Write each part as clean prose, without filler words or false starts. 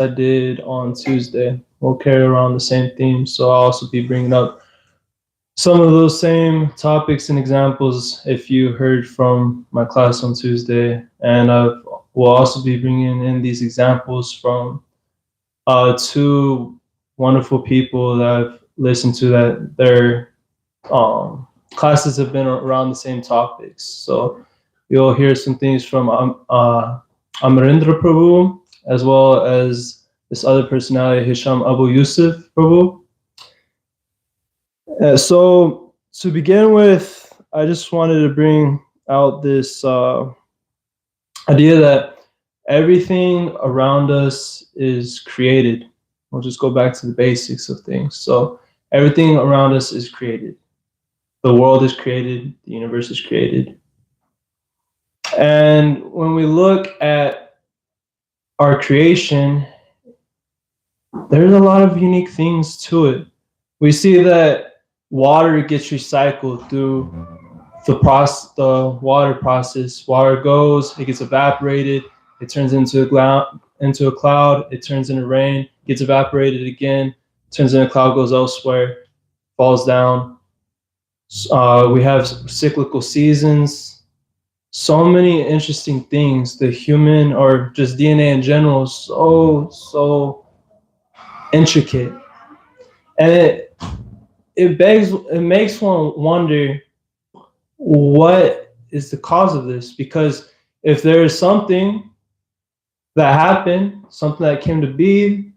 I did on Tuesday will carry around the same theme. So I'll also be bringing up some of those same topics and examples if you heard from my class on Tuesday. And I will also be bringing in these examples from two wonderful people that I've listened to that their classes have been around the same topics. So you'll hear some things from Amarendra Prabhu, as well as this other personality, Hisham Abu Yusuf Prabhu. So to begin with, I just wanted to bring out this idea that everything around us is created. We'll just go back to the basics of things. So everything around us is created. The world is created, the universe is created. And when we look at our creation, there's a lot of unique things to it. We see that water gets recycled through the water process. Water goes, it gets evaporated, it turns into a cloud, it turns into rain, gets evaporated again, turns into a cloud, goes elsewhere, falls down. We have cyclical seasons. So many interesting things. The human, or just DNA in general, is so intricate, and it makes one wonder what is the cause of this. Because if there is something that happened, something that came to be,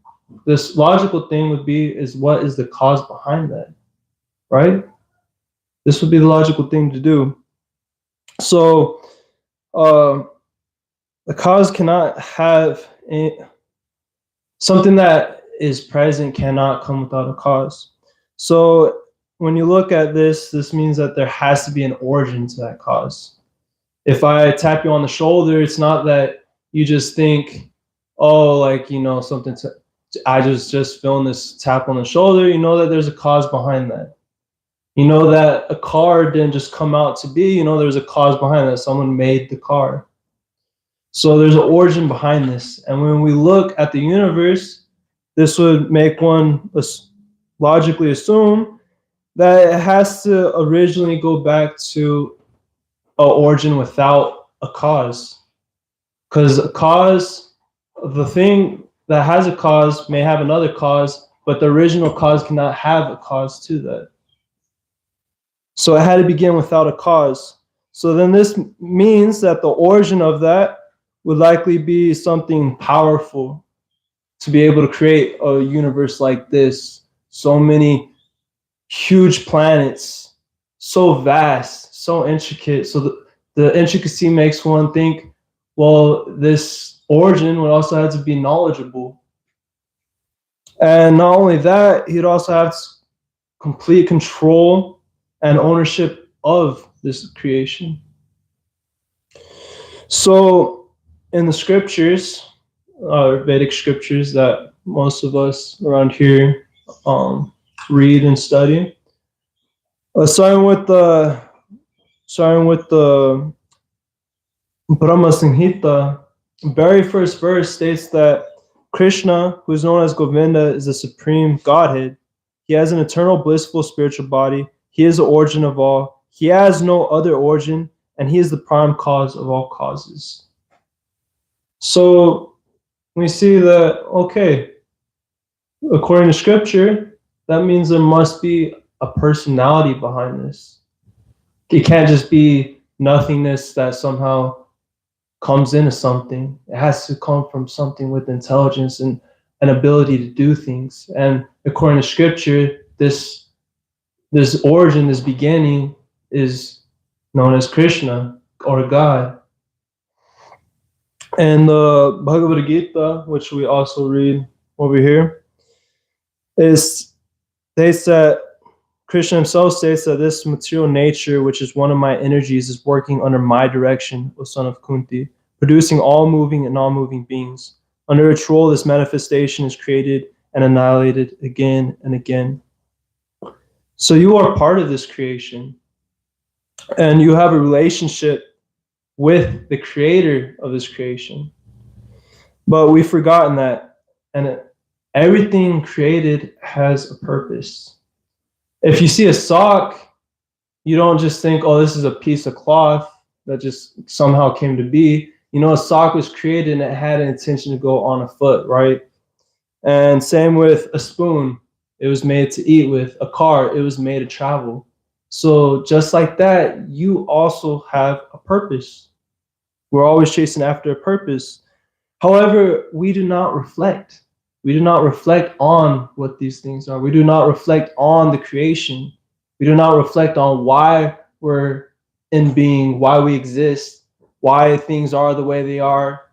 this logical thing would be is what is the cause behind that, right? This would be the logical thing to do. So the cause cannot have something that is present cannot come without a cause. So when you look at this means that there has to be an origin to that cause. If I tap you on the shoulder, it's not that you just think, oh, like, something I just feeling this tap on the shoulder. You know that there's a cause behind that. You know that a car didn't just come out to be. There's a cause behind that. Someone made the car. So there's an origin behind this. And when we look at the universe, this would make one logically assume that it has to originally go back to an origin without a cause. Because a cause, the thing that has a cause may have another cause, but the original cause cannot have a cause to that. So it had to begin without a cause. So then this means that the origin of that would likely be something powerful to be able to create a universe like this. So many huge planets, so vast, so intricate. So the intricacy makes one think, well, this origin would also have to be knowledgeable. And not only that, he'd also have complete control and ownership of this creation. So in the scriptures, Vedic scriptures that most of us around here read and study, starting with the Brahma Samhita, very first verse states that Krishna, who is known as Govinda, is the supreme Godhead. He has an eternal, blissful spiritual body. He is the origin of all. He has no other origin, and he is the prime cause of all causes. So we see that, okay, according to scripture, that means there must be a personality behind this. It can't just be nothingness that somehow comes into something. It has to come from something with intelligence and an ability to do things. And according to scripture, this origin, this beginning, is known as Krishna, or God. And the Bhagavad Gita, which we also read over here, states that Krishna himself states that this material nature, which is one of my energies, is working under my direction, O son of Kunti, producing all moving and non-moving beings. Under its rule, this manifestation is created and annihilated again and again. So you are part of this creation, and you have a relationship with the creator of this creation. But we've forgotten that. And everything created has a purpose. If you see a sock, you don't just think, oh, this is a piece of cloth that just somehow came to be. You know, a sock was created and it had an intention to go on a foot, right? And same with a spoon. It was made to eat with. A car, it was made to travel. So just like that, you also have a purpose. We're always chasing after a purpose. However, we do not reflect. We do not reflect on what these things are. We do not reflect on the creation. We do not reflect on why we're in being, why we exist, why things are the way they are,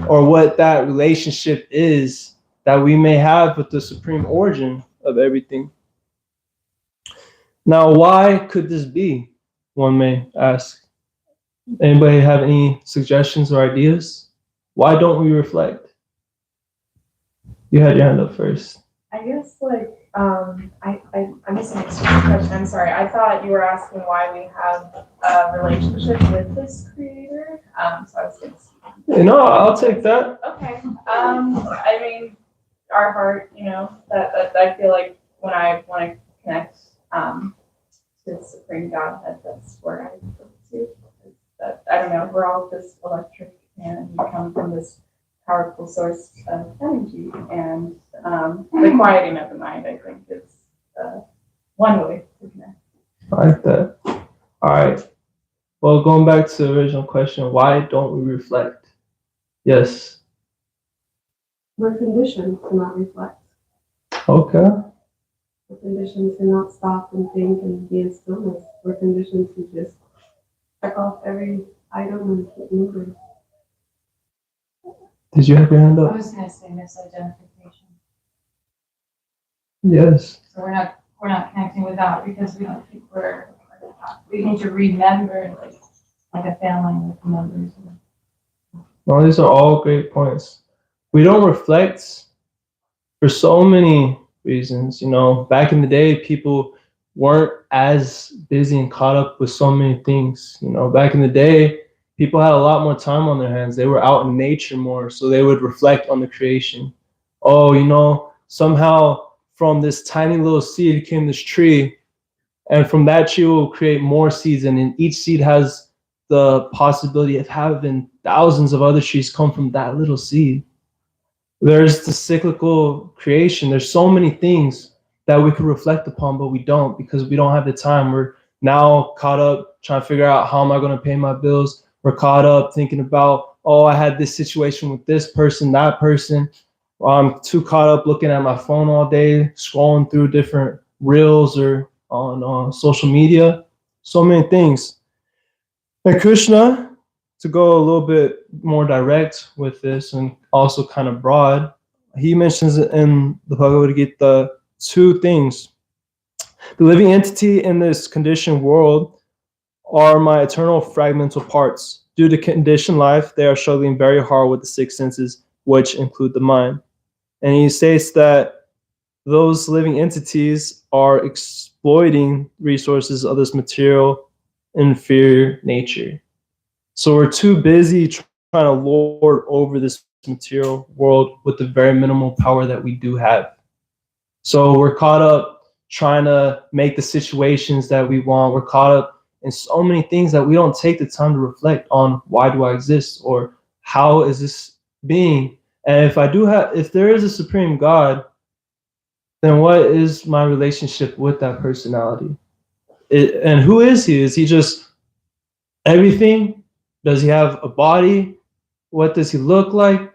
or what that relationship is that we may have with the supreme origin of everything. Now, why could this be? One may ask. Anybody have any suggestions or ideas? Why don't we reflect? You had your hand up first. I guess I misunderstood the question. I'm sorry. I thought you were asking why we have a relationship with this creator. So I was going to see. No, I'll take that. Okay. I mean, our heart, that I feel like when I want to connect to the Supreme Godhead, that's where I go to. That, I don't know, we're all just electric and we come from this powerful source of energy, and the quieting of the mind, I think, is one way to connect. I like that. All right. Well, going back to the original question, why don't we reflect? Yes. We're conditioned to not reflect. Okay. We're conditioned to not stop and think and be in stillness. We're conditioned to just check off every item and keep moving. Did you have your hand I up? was gonna say misidentification. Yes. So we're not connecting with that because we don't think we need to remember like a family with members. Well, these are all great points. We don't reflect for so many reasons. You know, back in the day, people weren't as busy and caught up with so many things. You know, back in the day, people had a lot more time on their hands. They were out in nature more, so they would reflect on the creation. Oh, you know, somehow from this tiny little seed came this tree, and from that tree will create more seeds, and then each seed has the possibility of having thousands of other trees come from that little seed. There's the cyclical creation. There's so many things that we could reflect upon, but we don't because we don't have the time. We're now caught up trying to figure out how am I going to pay my bills. We're caught up thinking about, oh, I had this situation with this person, that person. I'm too caught up looking at my phone all day, scrolling through different reels or on social media. So many things. And Krishna, to go a little bit more direct with this and also kind of broad, he mentions in the Bhagavad Gita two things. The living entity in this conditioned world are my eternal fragmental parts. Due to conditioned life, they are struggling very hard with the six senses, which include the mind. And he states that those living entities are exploiting resources of this material inferior nature. So we're too busy trying to lord over this material world with the very minimal power that we do have. So we're caught up trying to make the situations that we want. We're caught up in so many things that we don't take the time to reflect on why do I exist or how is this being. And if there is a supreme God, then what is my relationship with that personality? And who is he? Is he just everything? Does he have a body? What does he look like?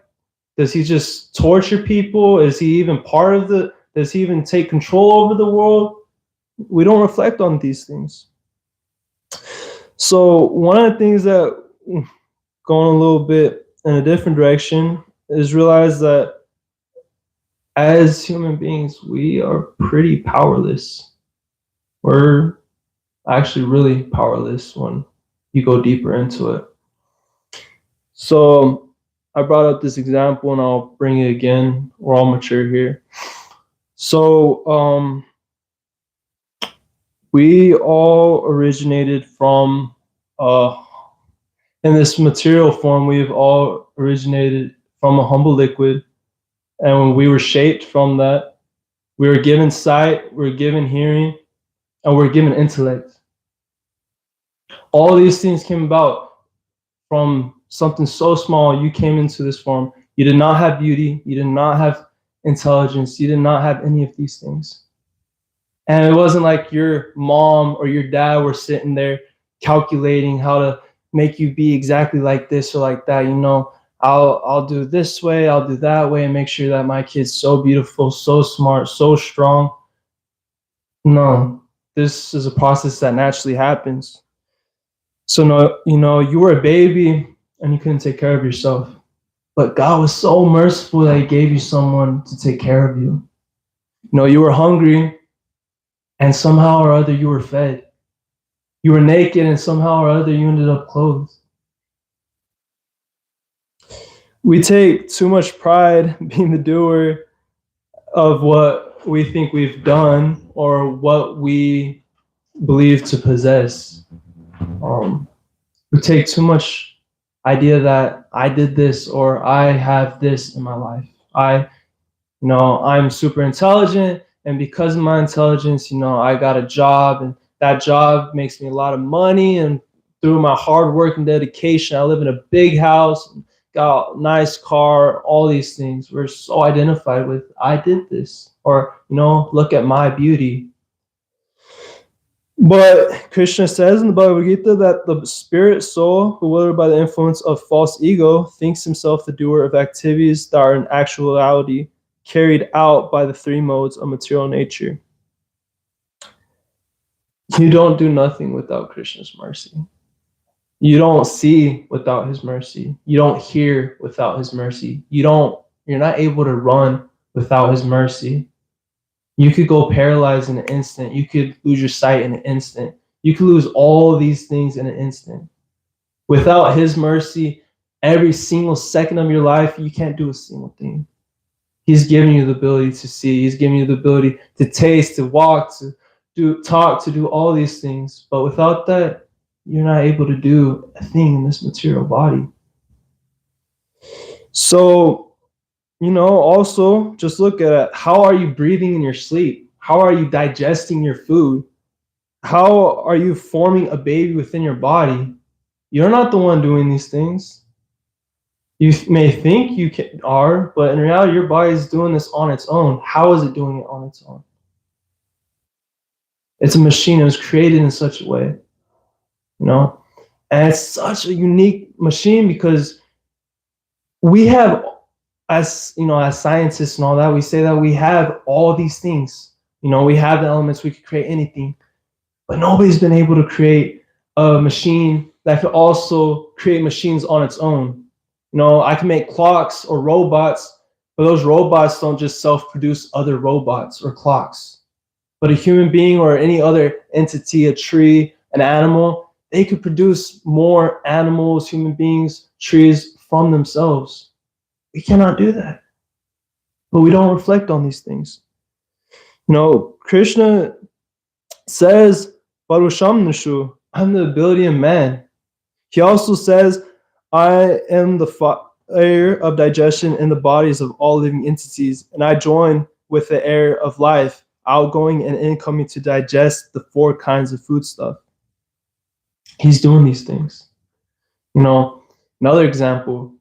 Does he just torture people? Is he even part of does he even take control over the world? We don't reflect on these things. So one of the things that going a little bit in a different direction is realize that as human beings, we are pretty powerless. We're actually really powerless when you go deeper into it. So I brought up this example and I'll bring it again. We're all mature here. So we all originated from in this material form, we've all originated from a humble liquid. And we were shaped from that. We were given sight, we were given hearing, and we were given intellect. All these things came about from something so small. You came into this form. You did not have beauty. You did not have intelligence. You did not have any of these things. And it wasn't like your mom or your dad were sitting there calculating how to make you be exactly like this or like that. You know, I'll do this way, I'll do that way, and make sure that my kid's so beautiful, so smart, so strong. No, this is a process that naturally happens. So no, you know, you were a baby and you couldn't take care of yourself. But God was so merciful that He gave you someone to take care of you. You know, you were hungry and somehow or other you were fed. You were naked and somehow or other you ended up clothed. We take too much pride being the doer of what we think we've done or what we believe to possess. We take too much idea that I did this or I have this in my life. I'm super intelligent, and because of my intelligence, I got a job, and that job makes me a lot of money, and through my hard work and dedication, I live in a big house, got a nice car, all these things. We're so identified with, I did this, or, look at my beauty. But Krishna says in the Bhagavad Gita that the spirit soul, bewildered by the influence of false ego, thinks himself the doer of activities that are in actuality carried out by the three modes of material nature. You don't do nothing without Krishna's mercy. You don't see without His mercy. You don't hear without His mercy. You're not able to run without His mercy. You could go paralyzed in an instant. You could lose your sight in an instant. You could lose all these things in an instant. Without His mercy, every single second of your life, you can't do a single thing. He's giving you the ability to see. He's giving you the ability to taste, to walk, to talk, to do all these things. But without that, you're not able to do a thing in this material body. So, also just look at how are you breathing in your sleep? How are you digesting your food? How are you forming a baby within your body? You're not the one doing these things. You may think you are, but in reality, your body is doing this on its own. How is it doing it on its own? It's a machine. It was created in such a way, and it's such a unique machine because we have, as scientists and all that, we say that we have all these things. We have the elements. We could create anything, but nobody's been able to create a machine that could also create machines on its own. I can make clocks or robots, but those robots don't just self-produce other robots or clocks. But a human being or any other entity, a tree, an animal, they could produce more animals, human beings, trees from themselves. We cannot do that. But we don't reflect on these things. Krishna says, Parusham Nishu, I'm the ability in man. He also says, I am the fire of digestion in the bodies of all living entities, and I join with the air of life, outgoing and incoming to digest the 4 kinds of foodstuff. He's doing these things. Another example,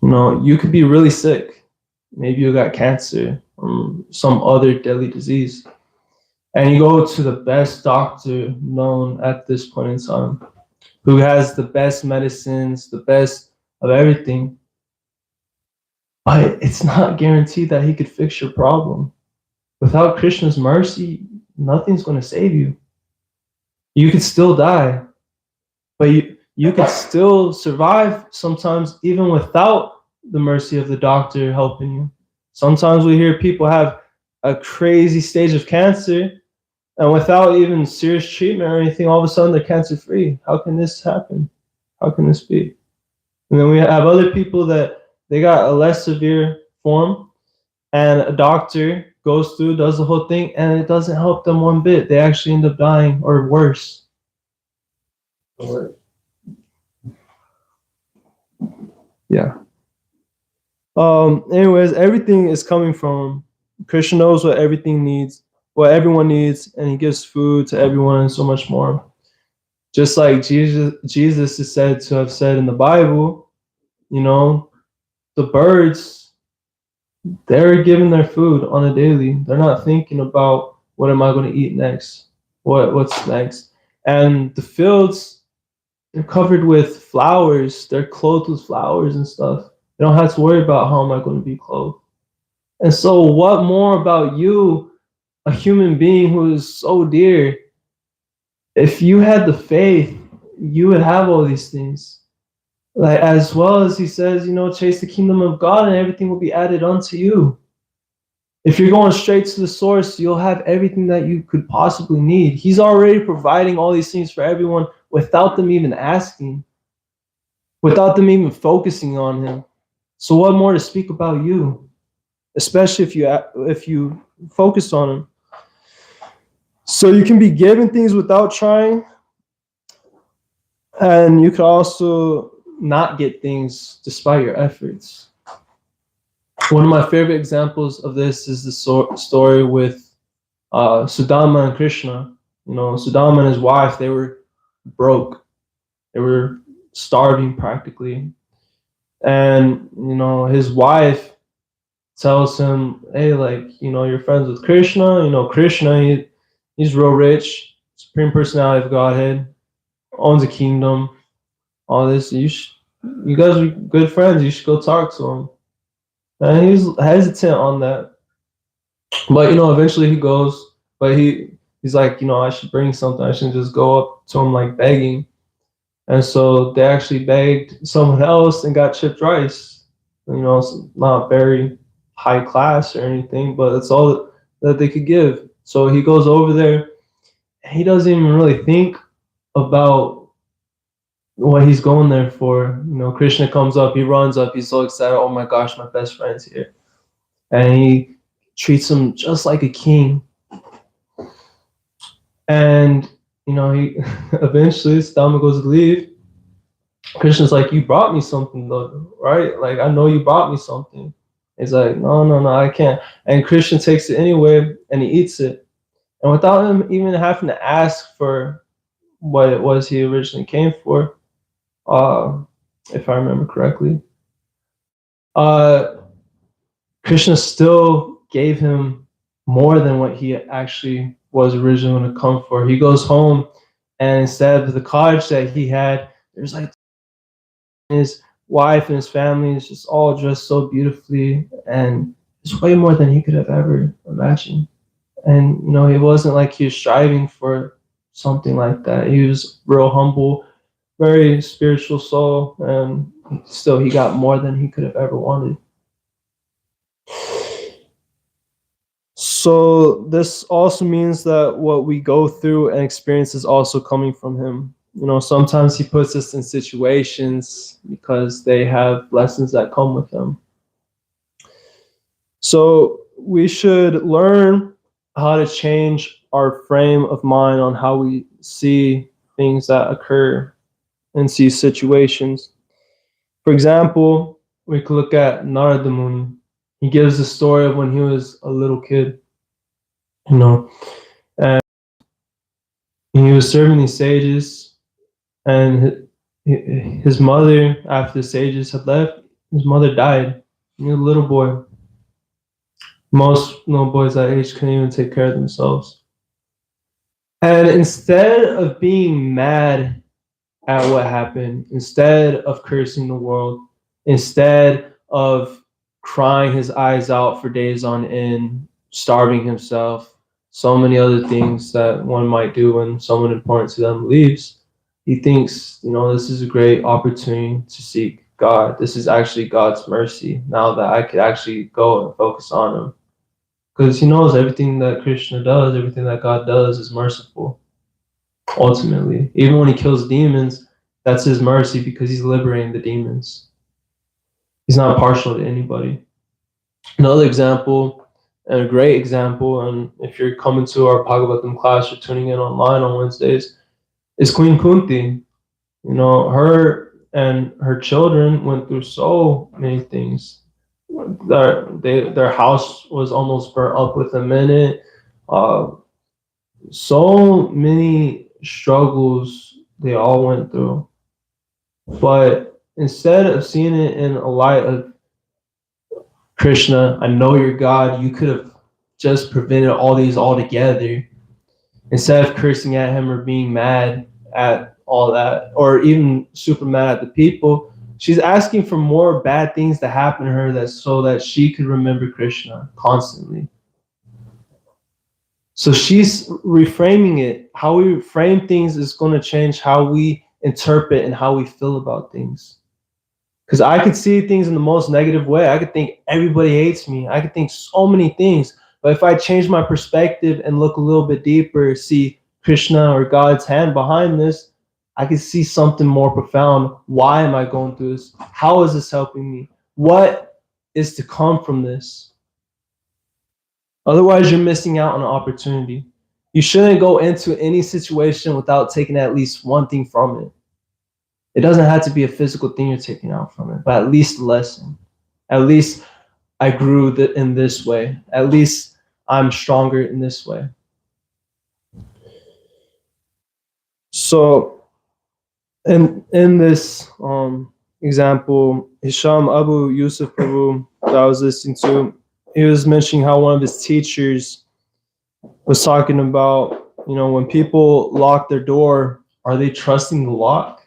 you could be really sick. Maybe you got cancer or some other deadly disease. And you go to the best doctor known at this point in time, who has the best medicines, the best of everything. But it's not guaranteed that he could fix your problem. Without Krishna's mercy, nothing's going to save you. You could still die, but you could still survive sometimes even without the mercy of the doctor helping you. Sometimes we hear people have a crazy stage of cancer, and without even serious treatment or anything, all of a sudden they're cancer-free. How can this happen? How can this be? And then we have other people that they got a less severe form, and a doctor goes through, does the whole thing, and it doesn't help them one bit. They actually end up dying or worse. Yeah. Anyways, everything is coming from him. Krishna knows what everything needs, what everyone needs, and he gives food to everyone and so much more. Just like Jesus is said to have said in the Bible, you know, the birds, they're given their food on a daily. They're not thinking about what am I going to eat next? What's next? And the fields, they're covered with flowers. They're clothed with flowers and stuff. They don't have to worry about how am I going to be clothed. And so, what more about you, a human being who is so dear? If you had the faith, you would have all these things. Like, as well as he says, chase the kingdom of God and everything will be added unto you. If you're going straight to the source, you'll have everything that you could possibly need. He's already providing all these things for everyone without them even asking, without them even focusing on him. So what more to speak about you, especially if you focus on him. So you can be given things without trying, and you can also not get things despite your efforts. One of my favorite examples of this is the story with Sudama and Krishna. Sudama and his wife, they were broke. They were starving practically. And, his wife tells him, hey, you're friends with Krishna. Krishna, he's real rich, Supreme Personality of Godhead, owns a kingdom, all this. You guys are good friends. You should go talk to him. And he's hesitant on that. But, eventually he goes. But he's like, I should bring something. I shouldn't just go up to him like begging. And so they actually begged someone else and got chipped rice. It's not very high class or anything, but it's all that they could give. So he goes over there. He doesn't even really think about what he's going there for. Krishna comes up, he runs up, he's so excited. Oh my gosh, my best friend's here. And he treats him just like a king. And, he eventually, Sudama goes to leave. Krishna's like, you brought me something though, right? Like, I know you brought me something. He's like, no, I can't. And Krishna takes it anyway, and he eats it. And without him even having to ask for what it was he originally came for, if I remember correctly, Krishna still gave him more than what he actually was originally going to come for. He goes home, and instead of the cottage that he had, there's like his wife and his family is just all dressed so beautifully, and it's way more than he could have ever imagined. And it wasn't like he was striving for something like that. He was real humble, very spiritual soul, and still he got more than he could have ever wanted. So this also means that what we go through and experience is also coming from him. Sometimes he puts us in situations because they have lessons that come with them. So we should learn how to change our frame of mind on how we see things that occur and see situations. For example, we could look at Narada Muni. He gives the story of when he was a little kid, and he was serving these sages, and his mother, after the sages had left, his mother died. He was a little boy. Most little boys that age couldn't even take care of themselves. And instead of being mad at what happened, instead of cursing the world, instead of crying his eyes out for days on end, starving himself, so many other things that one might do when someone important to them leaves, he thinks, this is a great opportunity to seek God. This is actually God's mercy now that I could actually go and focus on him. Because he knows everything that Krishna does, everything that God does is merciful. Ultimately, even when he kills demons, that's his mercy because he's liberating the demons. He's not partial to anybody. Another example, and a great example, and if you're coming to our Bhagavatam class or tuning in online on Wednesdays, is Queen Kunti. Her and her children went through so many things. their house was almost burnt up within a minute. So many struggles they all went through. But instead of seeing it in a light of Krishna, I know you're God, you could have just prevented all these altogether. Instead of cursing at him or being mad at all that, or even super mad at the people, she's asking for more bad things to happen to her so that she could remember Krishna constantly. So she's reframing it. How we frame things is going to change how we interpret and how we feel about things. Because I could see things in the most negative way. I could think everybody hates me. I could think so many things. But if I change my perspective and look a little bit deeper, see Krishna or God's hand behind this, I can see something more profound. Why am I going through this? How is this helping me? What is to come from this? Otherwise, you're missing out on an opportunity. You shouldn't go into any situation without taking at least one thing from it. It doesn't have to be a physical thing you're taking out from it, but at least a lesson. At least I grew in this way. At least I'm stronger in this way. So, in this example, Hisham Abu Yusuf Prabhu that I was listening to, he was mentioning how one of his teachers was talking about, when people lock their door, are they trusting the lock?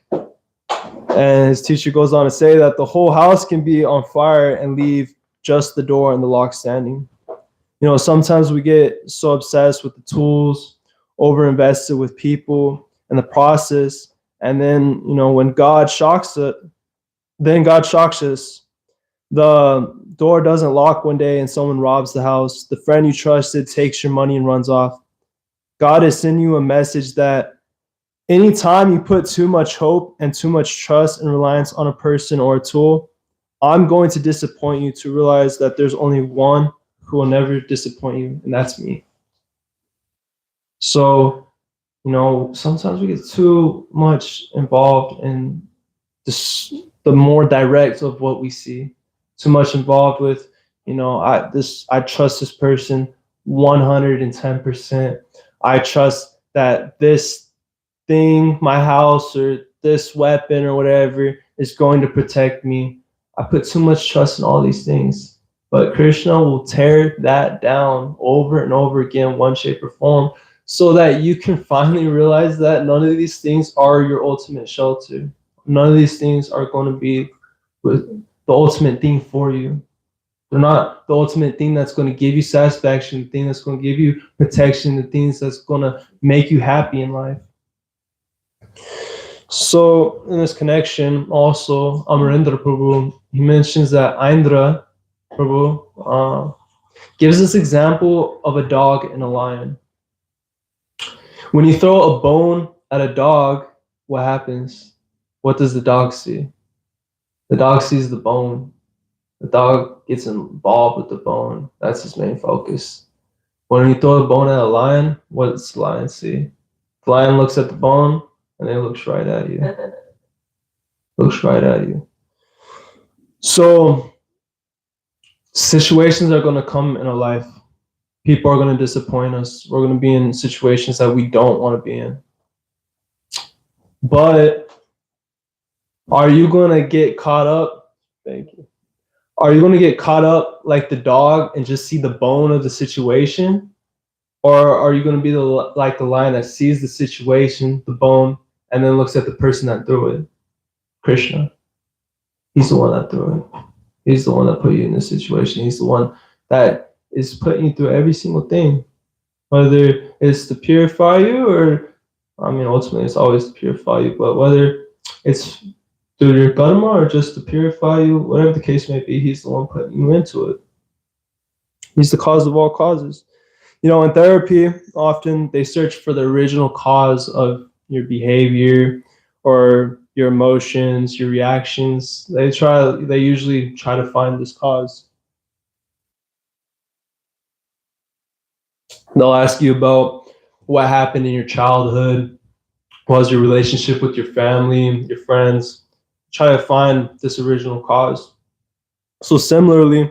And his teacher goes on to say that the whole house can be on fire and leave just the door and the lock standing. Sometimes we get so obsessed with the tools, over-invested with people and the process. And then, when God shocks us. The door doesn't lock one day and someone robs the house. The friend you trusted takes your money and runs off. God is sending you a message that anytime you put too much hope and too much trust and reliance on a person or a tool, I'm going to disappoint you to realize that there's only one who will never disappoint you, and that's me. So, sometimes we get too much involved in the more direct of what we see. Too much involved with, I trust this person 110%. I trust that this thing, my house or this weapon or whatever is going to protect me. I put too much trust in all these things. But Krishna will tear that down over and over again, one shape or form, so that you can finally realize that none of these things are your ultimate shelter. None of these things are going to be the ultimate thing for you. They're not the ultimate thing that's going to give you satisfaction, the thing that's going to give you protection, the things that's going to make you happy in life. So in this connection, also, Amarendra Prabhu, he mentions that Indra Prabhu gives this example of a dog and a lion. When you throw a bone at a dog, what happens? What does the dog see? The dog sees the bone. The dog gets involved with the bone. That's his main focus. When you throw a bone at a lion, what does the lion see? The lion looks at the bone and it looks right at you. Looks right at you. So situations are going to come in our life. People are going to disappoint us. We're going to be in situations that we don't want to be in. But are you going to get caught up? Thank you. Are you going to get caught up like the dog and just see the bone of the situation? Or are you going to be like the lion that sees the situation, the bone, and then looks at the person that threw it? Krishna. He's the one that threw it. He's the one that put you in this situation. He's the one that is putting you through every single thing. Whether it's to purify you or, ultimately it's always to purify you, but whether it's through your karma or just to purify you, whatever the case may be, he's the one putting you into it. He's the cause of all causes. In therapy, often they search for the original cause of your behavior or your emotions, your reactions. They usually try to find this cause. They'll ask you about what happened in your childhood. What was your relationship with your family, your friends? Try to find this original cause. So similarly,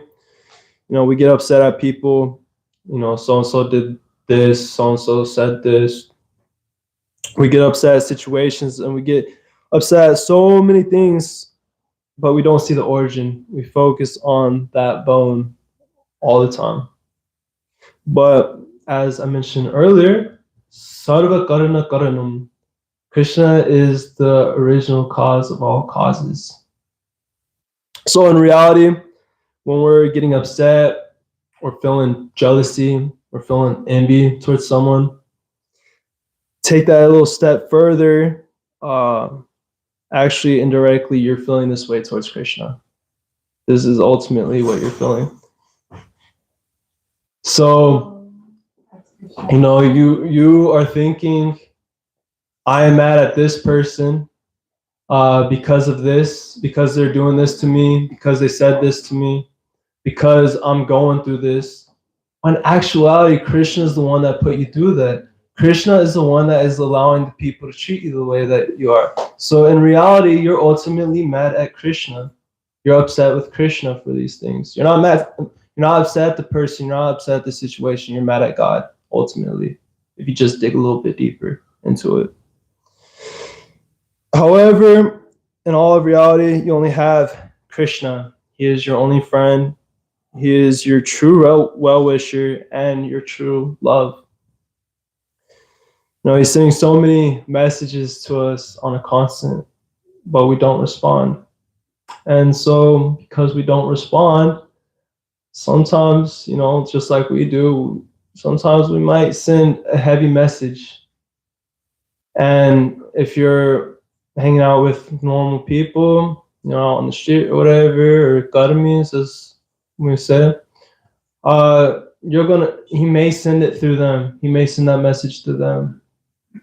We get upset at people. So and so did this, so and so said this. We get upset at situations, and we get upset at so many things, but we don't see the origin. We focus on that bone all the time. But as I mentioned earlier, Sarva Karana Karanam, Krishna is the original cause of all causes. So in reality, when we're getting upset, we're feeling jealousy, we're feeling envy towards someone, take that a little step further. Actually, indirectly, you're feeling this way towards Krishna. This is ultimately what you're feeling. So, you are thinking, I am mad at this person because of this, because they're doing this to me, because they said this to me, because I'm going through this. In actuality, Krishna is the one that put you through that. Krishna is the one that is allowing the people to treat you the way that you are. So in reality, you're ultimately mad at Krishna. You're upset with Krishna for these things. You're not mad. You're not upset at the person. You're not upset at the situation. You're mad at God, ultimately, if you just dig a little bit deeper into it. However, in all of reality, you only have Krishna. He is your only friend. He is your true well-wisher and your true love. He's sending so many messages to us on a constant, but we don't respond. And so because we don't respond, sometimes, just like we do, sometimes we might send a heavy message. And if you're hanging out with normal people, on the street or whatever, or garamis, as we said, he may send it through them. He may send that message to them.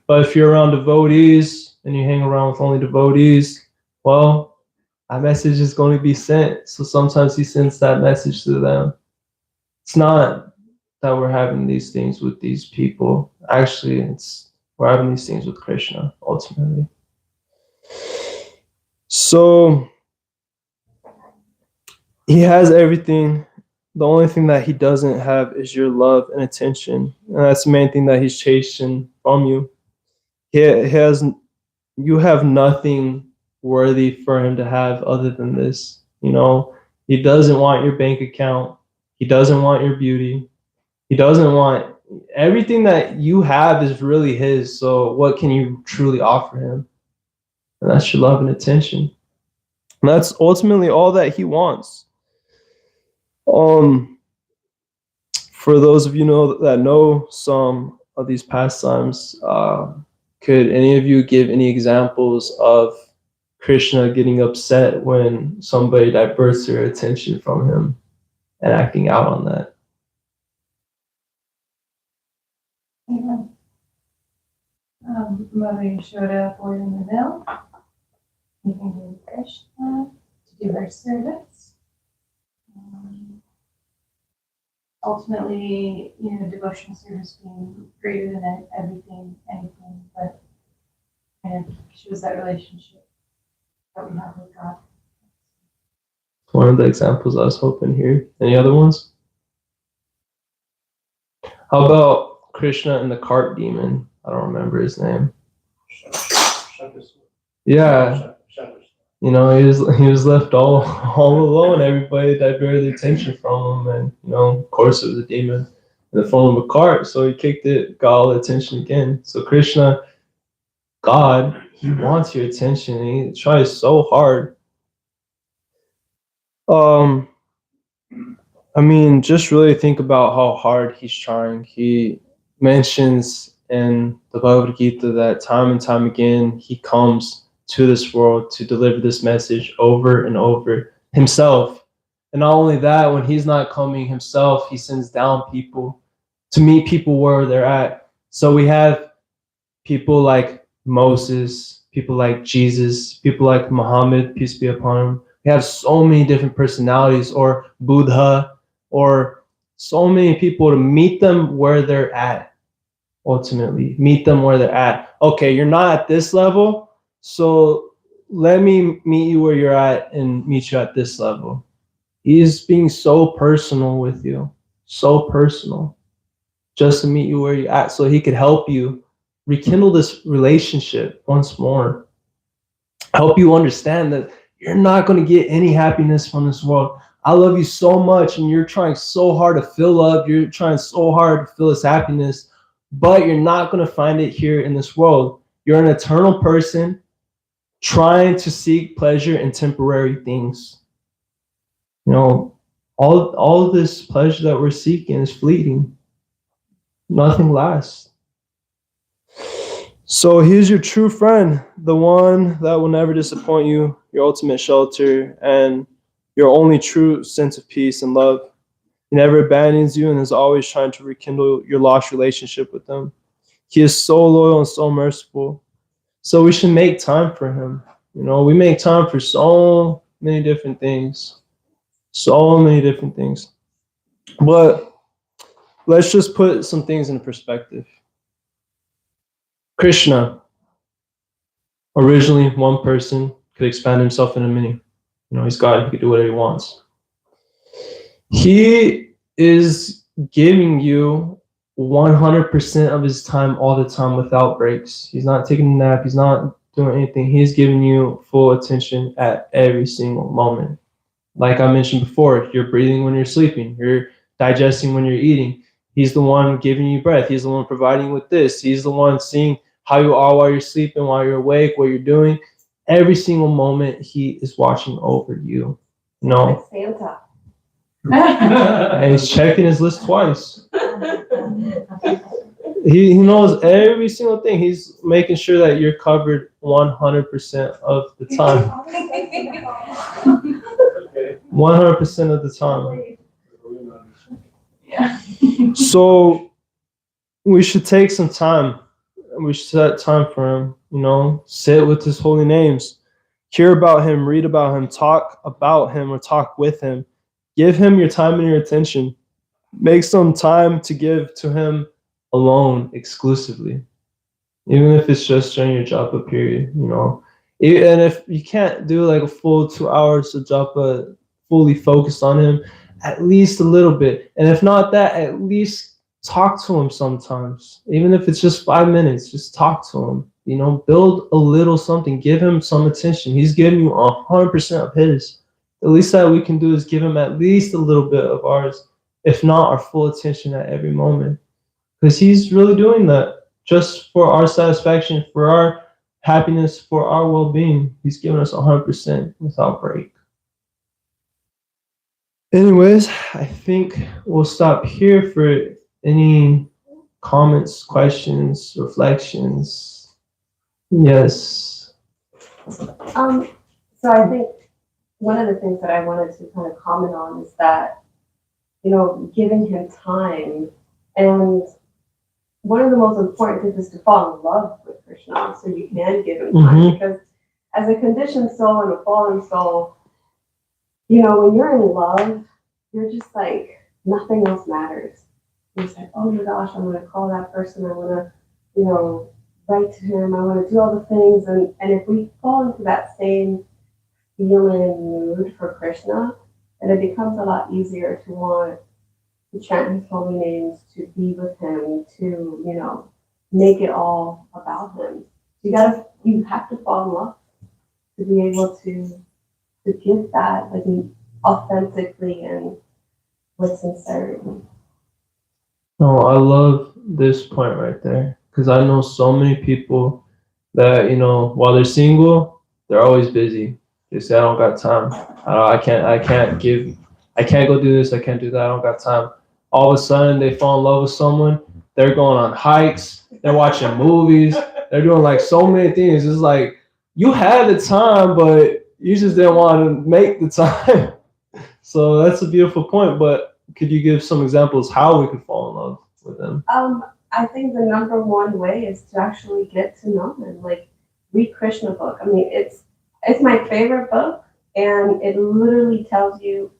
But if you're around devotees and you hang around with only devotees, well, that message is going to be sent. So sometimes he sends that message to them. It's not that we're having these things with these people. Actually, we're having these things with Krishna, ultimately. So he has everything. The only thing that he doesn't have is your love and attention. And that's the main thing that he's chasing from you. You have nothing worthy for him to have other than this. He doesn't want your bank account. He doesn't want your beauty. He doesn't want everything that you have is really his. So what can you truly offer him? And that's your love and attention. And that's ultimately all that he wants. For those of you that know some of these pastimes, could any of you give any examples of Krishna getting upset when somebody diverts their attention from him and acting out on that? Mother Yashoda born in the mill, thanking Krishna to do her service. Ultimately, devotional service being greater than everything, anything, but kind of shows that relationship that we have with God. One of the examples I was hoping here. Any other ones? How about Krishna and the cart demon? I don't remember his name. Yeah. He was left all alone. Everybody diverted their attention from him, and of course it was a demon in the form of a cart. So he kicked it, got all the attention again. So Krishna, God, he wants your attention, and he tries so hard. Just really think about how hard he's trying. He mentions in the Bhagavad Gita that time and time again he comes to this world to deliver this message over and over himself. And not only that, when he's not coming himself, he sends down people to meet people where they're at. So we have people like Moses, people like Jesus, people like Muhammad, peace be upon him. We have so many different personalities, or Buddha, or so many people to meet them where they're at. Ultimately, meet them where they're at. Okay, you're not at this level, so let me meet you where you're at and meet you at this level. He is being so personal with you, so personal, just to meet you where you're at so he could help you rekindle this relationship once more. Help you understand that you're not going to get any happiness from this world. I love you so much, and you're trying so hard to fill up. You're trying so hard to fill this happiness, but you're not going to find it here in this world. You're an eternal person trying to seek pleasure in temporary things. You know, all of this pleasure that we're seeking is fleeting. Nothing lasts. So here's your true friend, the one that will never disappoint you, your ultimate shelter, and your only true sense of peace and love. He never abandons you and is always trying to rekindle your lost relationship with him. He is so loyal and so merciful. So we should make time for him. You know, we make time for so many different things. So many different things. But let's just put some things in perspective. Krishna, originally one person, could expand himself into many. You know, he's God, he could do whatever he wants. He is giving you 100% of his time all the time without breaks. He's not taking a nap, he's not doing anything. He's giving you full attention at every single moment. Like I mentioned before, you're breathing when you're sleeping, you're digesting when you're eating. He's the one giving you breath. He's the one providing you with this. He's the one seeing how you are while you're sleeping, while you're awake, what you're doing. Every single moment, he is watching over you. No. Like Santa. And he's checking his list twice. He knows every single thing. He's making sure that you're covered 100% of the time. 100% of the time. Yeah. So we should take some time. We should set time for him, you know, sit with his holy names, hear about him, read about him, talk about him or talk with him. Give him your time and your attention. Make some time to give to him alone, exclusively. Even if it's just during your japa period, you know. And if you can't do like a full 2 hours of japa fully focused on him, at least a little bit. And if not that, at least talk to him sometimes. Even if it's just 5 minutes, just talk to him. You know, build a little something. Give him some attention. He's giving you 100% of his. The least that we can do is give him at least a little bit of ours, if not our full attention at every moment. Because he's really doing that just for our satisfaction, for our happiness, for our well-being. He's giving us 100% without break. Anyways, I think we'll stop here for any comments, questions, reflections. Yes. So I think one of the things that I wanted to kind of comment on is that, you know, giving him time, and one of the most important things is to fall in love with Krishna so you can give him time. Because as a conditioned soul and a fallen soul, you know, when you're in love, you're just like, nothing else matters. You're just like, oh my gosh, I'm going to call that person. I want to, you know, write to him. I want to do all the things. And if we fall into that same feeling mood for Krishna, then it becomes a lot easier to want to chant his holy names, to be with him, to, you know, make it all about him. You have to fall in love to be able to give that, like, authentically and with sincerity. No, I love this point right there, because I know so many people that, you know, while they're single, they're always busy. They say, I don't got time. I can't go do this. I can't do that. I don't got time. All of a sudden, they fall in love with someone. They're going on hikes. They're watching movies. They're doing like so many things. It's like, you had the time, but you just didn't want to make the time. So that's a beautiful point. But could you give some examples how we could fall in love with them? I think the number one way is to actually get to know him. Like, read Krishna book. I mean, it's my favorite book, and it literally tells you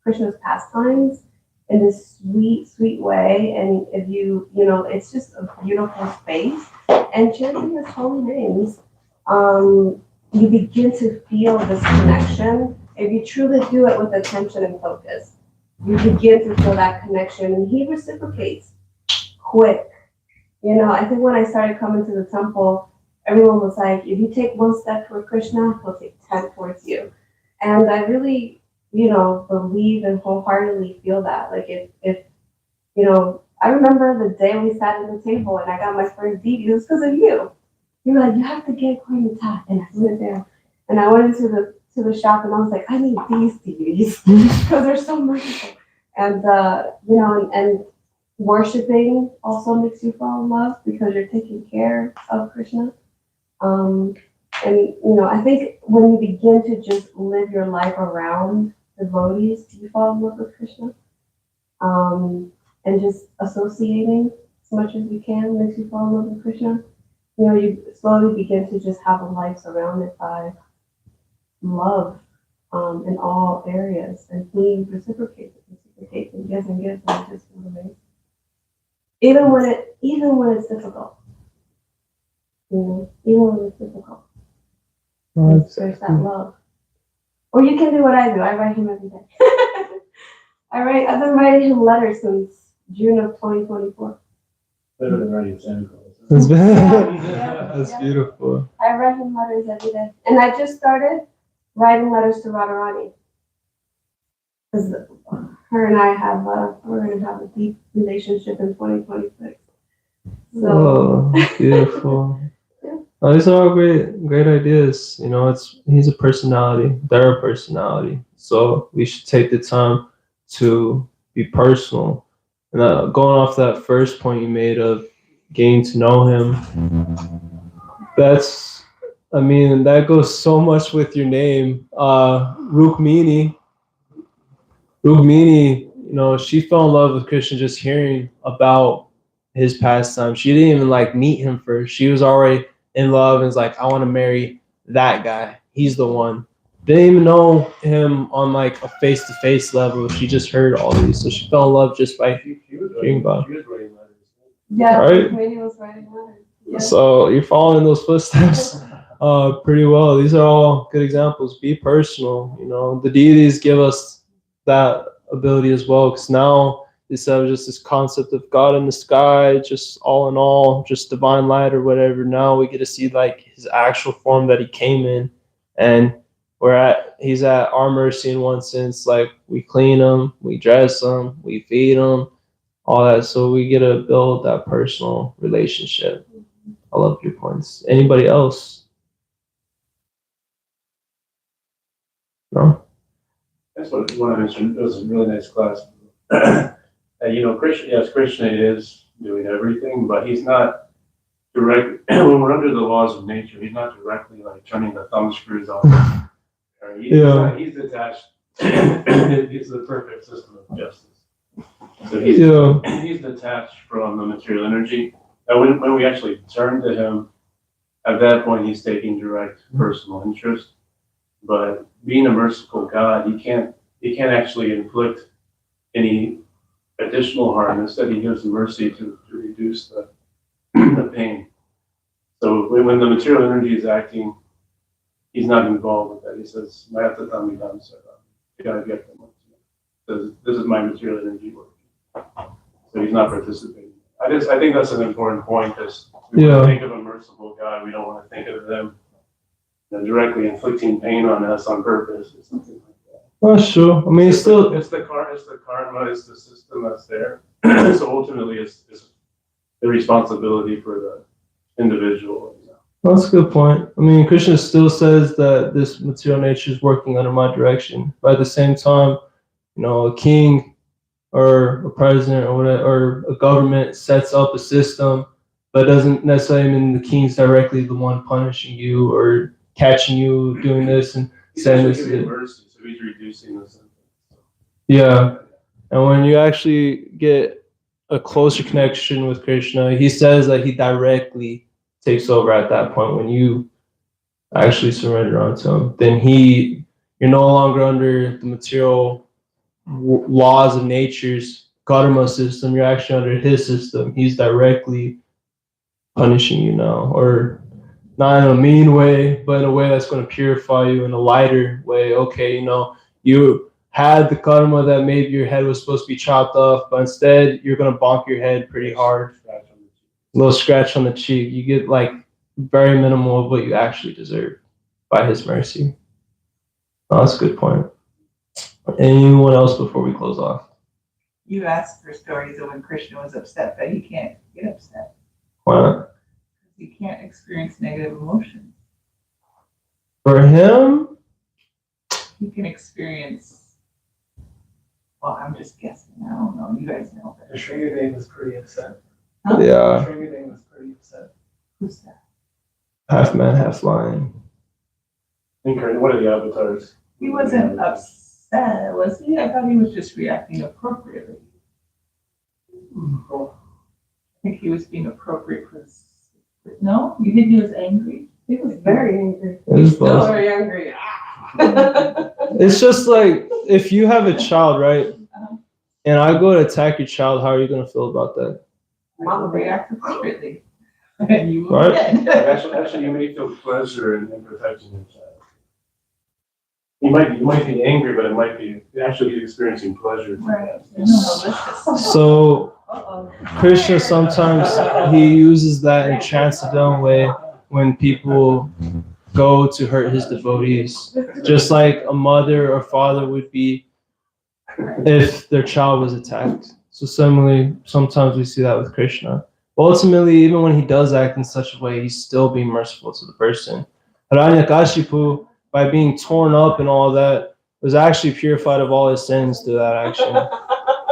Krishna's pastimes in this sweet, sweet way. And if you know, it's just a beautiful space. And chanting his holy names, you begin to feel this connection if you truly do it with attention and focus, you begin to feel that connection, and he reciprocates quick. You know, I think when I started coming to the temple, everyone was like, if you take one step toward Krishna, he'll take 10 towards you. And I really, you know, believe and wholeheartedly feel that. Like if you know, I remember the day we sat at the table and I got my first DVD, it was because of you. You were like, you have to get Queen Tot. And I went there and I went into the shop and I was like, I need these DVDs because they're so merciful. And, you know, and worshiping also makes you fall in love because you're taking care of Krishna. And, you know, I think when you begin to just live your life around devotees, you fall in love with Krishna. And just associating as much as you can makes you fall in love with Krishna. You know, you slowly begin to just have a life surrounded by love in all areas. And he reciprocates and gives and gives, and it just feels amazing. Even when it's difficult. You know, even when it's difficult. There's that love. Or you can do what I do. I write him every day. I've been writing him letters since June of 2024. Better than writing Santa Claus. That's beautiful. I write him letters every day. And I just started writing letters to Radharani. Because her and I we're going to have a deep relationship in 2026. So, Oh, beautiful. Yeah. Oh, these are all great ideas. You know, he's a personality. They're a personality. So we should take the time to be personal. And going off that first point you made of getting to know him, that goes so much with your name. Rukmini, you know, she fell in love with Krishna just hearing about his pastime. She didn't even meet him first. She was already in love and was like, I want to marry that guy. He's the one. Didn't even know him on a face-to-face level. She just heard all these, so she fell in love just by hearing about. She was writing letters. yeah, Right. Rukmini was writing letters. Yeah. So you're following in those footsteps pretty well. These are all good examples. Be personal. You know, the deities give us that ability as well, because now instead of just this concept of God in the sky, just all in all, just divine light or whatever, now we get to see his actual form that he came in, and he's at our mercy in one sense. We clean him, we dress him, we feed him, all that. So we get to build that personal relationship. I love your points. Anybody else? No? That's what I mentioned. It was a really nice class. You know, Krishna is doing everything, but he's not direct. When we're under the laws of nature, he's not directly turning the thumb screws on. He's detached. He's the perfect system of justice. So he's detached from the material energy. And when we actually turn to him, at that point he's taking direct personal interest. But being a merciful God, he can't actually inflict any additional harm. Instead, he gives mercy to reduce the pain. So when the material energy is acting, he's not involved with that. He says, "I have to tell me done, so you gotta get them." This is my material energy working. So he's not participating. I think that's an important point, because we want to think of a merciful God. We don't want to think of them directly inflicting pain on us on purpose or something like that. Well, sure. I mean, it's the karma, it's the system that's there. So ultimately, it's the responsibility for the individual. That's a good point. I mean, Krishna still says that this material nature is working under my direction, but at the same time, you know, a king or a president or whatever, or a government sets up a system, but doesn't necessarily mean the king's directly the one punishing you or catching you doing this and saying this is it. Mercy, so he's reducing the sentence. Yeah, and when you actually get a closer connection with Krishna, he says that he directly takes over at that point. When you actually surrender onto him, then you're no longer under the material laws of nature's karma system. You're actually under his system. He's directly punishing you now, or not in a mean way, but in a way that's going to purify you in a lighter way. Okay, you had the karma that maybe your head was supposed to be chopped off, but instead you're going to bonk your head pretty hard. A little scratch on the cheek. You get like very minimal of what you actually deserve by his mercy. Oh, that's a good point. Anyone else before we close off? You asked for stories of when Krishna was upset, but he can't get upset. Why not? He can't experience negative emotions. For him, He can experience, well, I'm just guessing. I don't know. You guys know The better. Shrigade was pretty upset. Huh? yeah, Shrigade was pretty upset. Who's that? half man, half lion. I think one of the avatars. He wasn't upset, was he? I thought he was just reacting appropriately. I think he was being appropriate for this. No? You think he was angry? He was very angry. It is Still both. very angry. It's just like if you have a child, right? And I go to attack your child, how are you gonna feel about that? Mama react appropriately. And you will Right. get. Actually, you may feel pleasure in protecting your child. You might be angry, but it might be actually experiencing pleasure. Right. You know, malicious. So Uh-oh. Krishna sometimes he uses that in a transcendental way when people go to hurt his devotees, just like a mother or father would be if their child was attacked. So similarly, sometimes we see that with Krishna. Ultimately, even when he does act in such a way, he's still being merciful to the person. Hiranyakashipu, by being torn up and all that, was actually purified of all his sins through that action.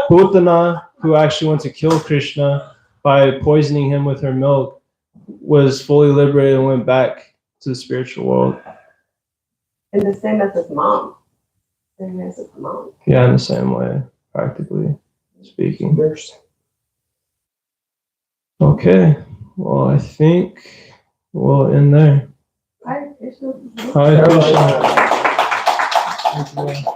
Putana, who actually went to kill Krishna by poisoning him with her milk, was fully liberated and went back to the spiritual world. And the same as his mom. Same as his mom. Yeah, in the same way, practically speaking. Okay, well, I think we'll end there. Hi, Krishna. Hare Krishna. Thank you.